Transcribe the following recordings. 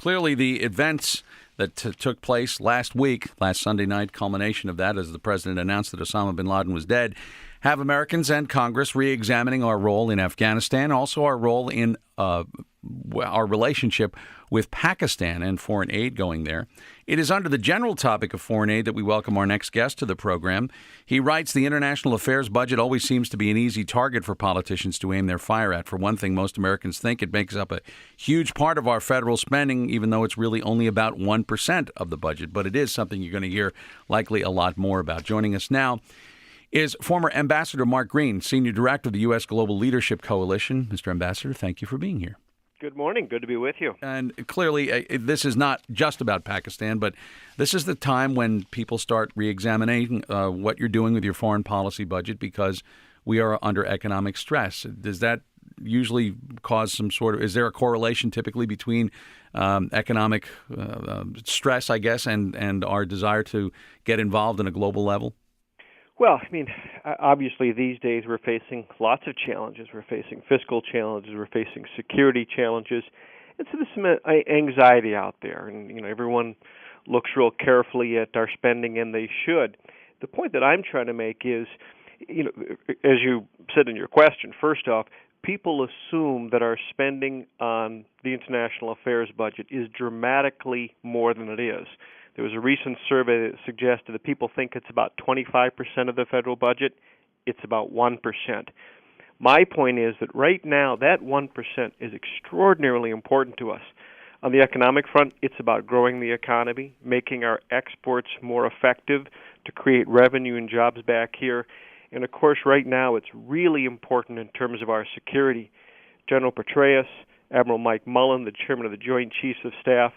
clearly the events that took place last Sunday night, culmination of that as the president announced that Osama bin Laden was dead, have Americans and Congress re-examining our role in Afghanistan, also our role in our relationship with Pakistan and foreign aid going there. It is under the general topic of foreign aid that we welcome our next guest to the program. He writes, the international affairs budget always seems to be an easy target for politicians to aim their fire at. For one thing, most Americans think it makes up a huge part of our federal spending, even though it's really only about 1% of the budget. But it is something you're going to hear likely a lot more about. Joining us now is former Ambassador Mark Green, Senior Director of the U.S. Global Leadership Coalition. Mr. Ambassador, thank you for being here. Good morning. Good to be with you. And clearly, this is not just about Pakistan, but this is the time when people start re-examining what you're doing with your foreign policy budget because we are under economic stress. Does that usually cause some sort of, is there a correlation typically between economic stress, I guess, and our desire to get involved in a global level? Well, I mean, obviously these days we're facing lots of challenges. We're facing fiscal challenges. We're facing security challenges. And so there's some anxiety out there. And, everyone looks real carefully at our spending, and they should. The point that I'm trying to make is, as you said in your question, first off, people assume that our spending on the international affairs budget is dramatically more than it is. There was a recent survey that suggested that people think it's about 25% of the federal budget. It's about 1%. My point is that right now, that 1% is extraordinarily important to us. On the economic front, it's about growing the economy, making our exports more effective to create revenue and jobs back here. And, of course, right now, it's really important in terms of our security. General Petraeus, Admiral Mike Mullen, the chairman of the Joint Chiefs of Staff,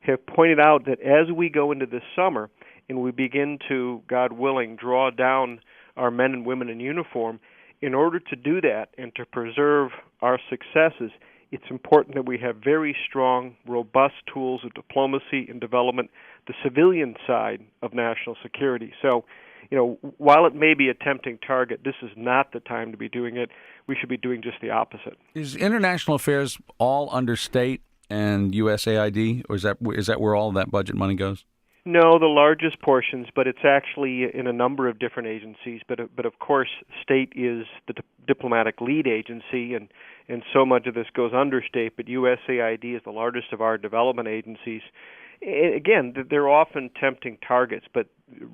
have pointed out that as we go into this summer and we begin to, God willing, draw down our men and women in uniform, in order to do that and to preserve our successes, it's important that we have very strong, robust tools of diplomacy and development, the civilian side of national security. So, while it may be a tempting target, this is not the time to be doing it. We should be doing just the opposite. Is international affairs all under state and USAID, or is that where all of that budget money goes? No, the largest portions, but it's actually in a number of different agencies. But of course, state is the diplomatic lead agency, and so much of this goes under state. But USAID is the largest of our development agencies. Again, they're often tempting targets, but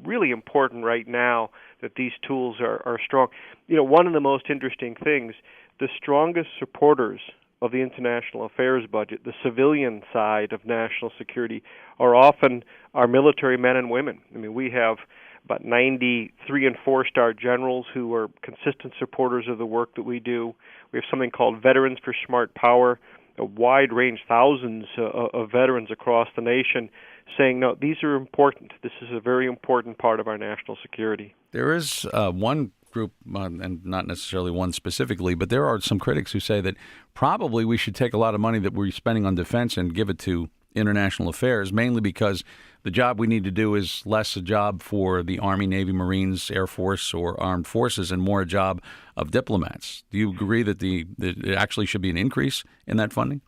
really important right now that these tools are strong. One of the most interesting things, the strongest supporters of the international affairs budget, the civilian side of national security, are often our military men and women. I mean, we have about 93 and 4-star generals who are consistent supporters of the work that we do. We have something called Veterans for Smart Power, a wide range, thousands of veterans across the nation saying, no, these are important. This is a very important part of our national security. There is one group, and not necessarily one specifically, but there are some critics who say that probably we should take a lot of money that we're spending on defense and give it to international affairs, mainly because the job we need to do is less a job for the Army, Navy, Marines, Air Force, or Armed Forces, and more a job of diplomats. Do you agree that it actually should be an increase in that funding?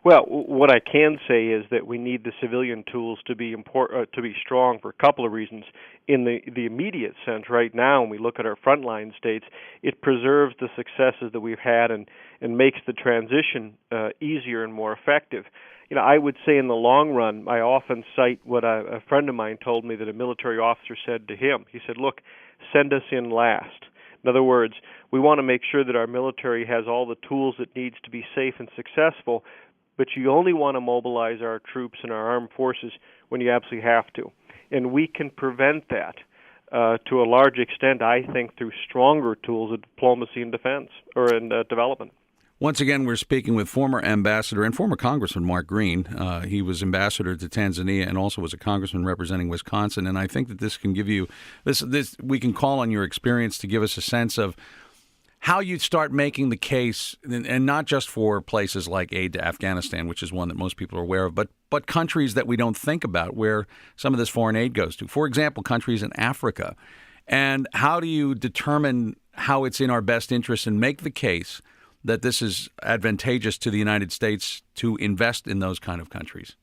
Well, what I can say is that we need the civilian tools to be strong for a couple of reasons. In the immediate sense, right now, when we look at our frontline states, it preserves the successes that we've had and makes the transition easier and more effective. I would say in the long run, I often cite what a friend of mine told me that a military officer said to him. He said, look, send us in last. In other words, we want to make sure that our military has all the tools it needs to be safe and successful, but you only want to mobilize our troops and our armed forces when you absolutely have to. And we can prevent that to a large extent, I think, through stronger tools of diplomacy and defense, or in development. Once again, we're speaking with former Ambassador and former Congressman Mark Green. He was Ambassador to Tanzania and also was a Congressman representing Wisconsin. And I think that this can give you this. We can call on your experience to give us a sense of how you start making the case, and not just for places like aid to Afghanistan, which is one that most people are aware of, but countries that we don't think about where some of this foreign aid goes to. For example, countries in Africa. And how do you determine how it's in our best interest and make the case that this is advantageous to the United States to invest in those kind of countries?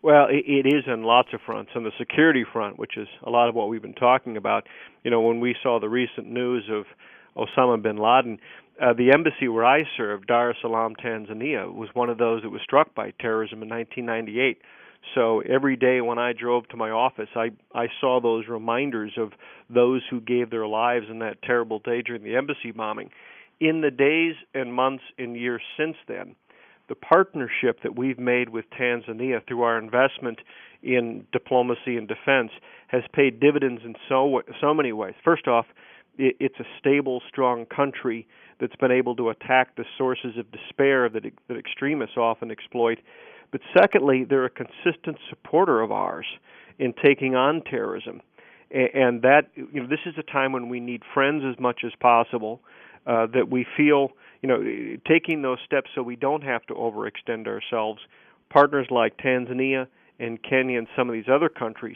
Well, it is on lots of fronts. On the security front, which is a lot of what we've been talking about, when we saw the recent news of Osama bin Laden, the embassy where I served, Dar es Salaam, Tanzania, was one of those that was struck by terrorism in 1998. So every day when I drove to my office, I saw those reminders of those who gave their lives in that terrible day during the embassy bombing. In the days and months and years since then, the partnership that we've made with Tanzania through our investment in diplomacy and defense has paid dividends in so many ways. First off, it's a stable, strong country that's been able to attack the sources of despair that extremists often exploit. But secondly, they're a consistent supporter of ours in taking on terrorism. And that, this is a time when we need friends as much as possible, that we feel, taking those steps so we don't have to overextend ourselves. Partners like Tanzania and Kenya and some of these other countries,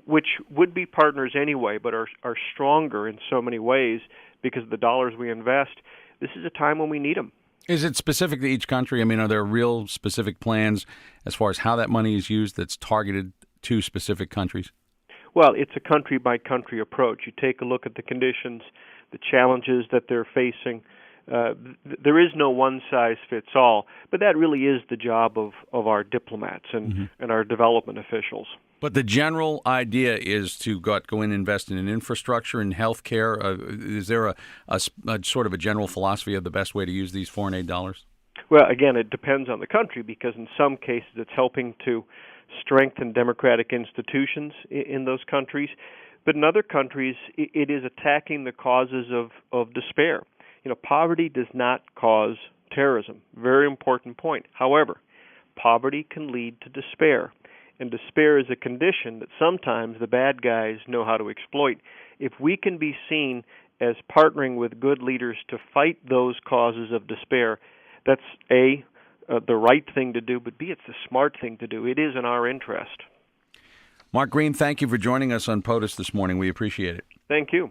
which would be partners anyway, but are stronger in so many ways because of the dollars we invest. This is a time when we need them. Is it specific to each country? I mean, are there real specific plans as far as how that money is used that's targeted to specific countries? Well, it's a country-by-country approach. You take a look at the conditions, the challenges that they're facing. There is no one-size-fits-all, but that really is the job of our diplomats and our development officials. But the general idea is to go in and invest in infrastructure and healthcare. Is there a sort of a general philosophy of the best way to use these foreign aid dollars? Well, again, it depends on the country because in some cases it's helping to strengthen democratic institutions in those countries. But in other countries, it is attacking the causes of despair. Poverty does not cause terrorism. Very important point. However, poverty can lead to despair. And despair is a condition that sometimes the bad guys know how to exploit. If we can be seen as partnering with good leaders to fight those causes of despair, that's A, the right thing to do, but B, it's the smart thing to do. It is in our interest. Mark Green, thank you for joining us on POTUS this morning. We appreciate it. Thank you.